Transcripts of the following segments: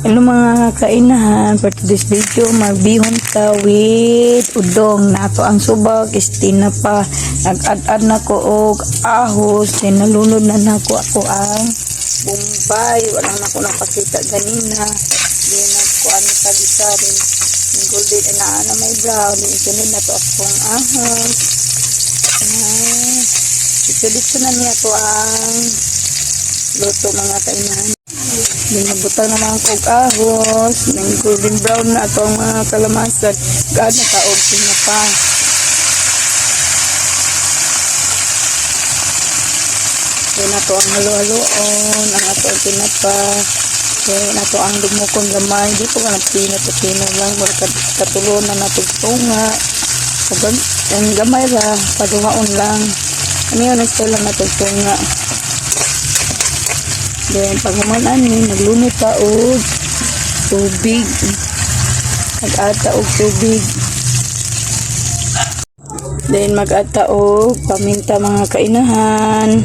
Hello mga kainahan, for today's video magbihon ta with udong. Nato ang subak is tinapa. Nag-ad-ad na ko og ahos, then nalunod na nako ako ang bombay. Wala na ko napakita ganina. Then ako ano tagisarin yung golden na may brown. Then sunod na to akong ahos. Dito na niya to ang luto mga kainahan. Binabutang naman kog ahos, ng golden brown na atong mga kalamasan. Gaano kaog tinapa. Then ato ang halo-haloon, ang ato ang tinapa. Then ato ang dumukon gamay. Di po ka nagpino lang. Katulon na natin tunga. Ang gamay ra, paduhaon lang. Ano yun, nagstay lang natin tunga. Then paghuman ani naglunod ta og tubig. Mag-ata og tubig. Then mag-ata og paminta mga kainahan.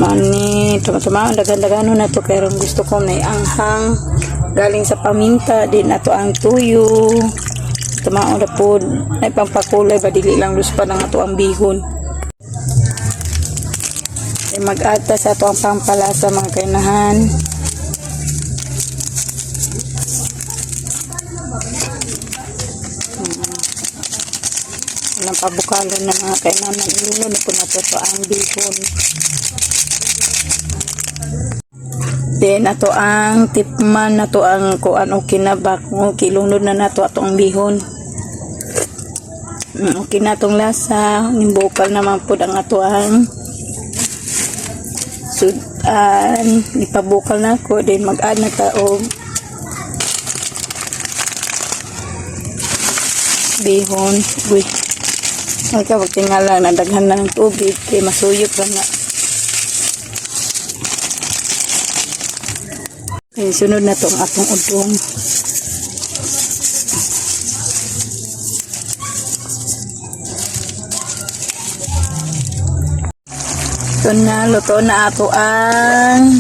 Mani tama-tama dagan-dagano na to kay gusto ko may anghang galing sa paminta. Din ato ang tuyo. Tama ra pod ay pampakulay ba dili lang luspa nang ato ang bihon. Mag-ata sa ito ang pampalasa mga kainahan. Ang pabukalan ng mga kainahan. Ilunod na po na ito ang bihon. Then ito ang tipman na ito ang kuan o kinabak. Kilunod na ito ang bihon. Okay na itong lasa. Nimbukal naman po ang ito ang sudan, ipabukal na ko, then mag-add na taog bihon. Uy, pag tingala na daghan na ng tubig kay masuyok ka na. Okay, sunod na tong atong udong. Ito na, luto na ato ang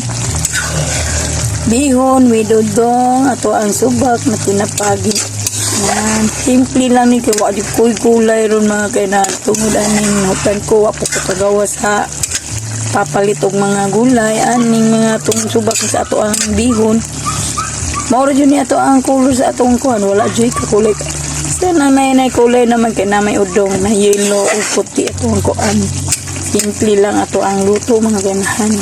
bihon with udong, ato ang subak na tinapagi. Yan, simple lang ni kaya di ko'y gulay ron mga kainan. Tungod aning hutan ko, wapo ko kagawas ha. Papalit og mga gulay, aning mga itong subak sa ato ang bihon. Mauro dyan ni ato ang color sa atong kuhan, wala dyan kakulay. Basta nang nay kulay naman kaya na may udong na yellow o puti ato ang kuhan. Simple lang ato ang luto mga ganahan.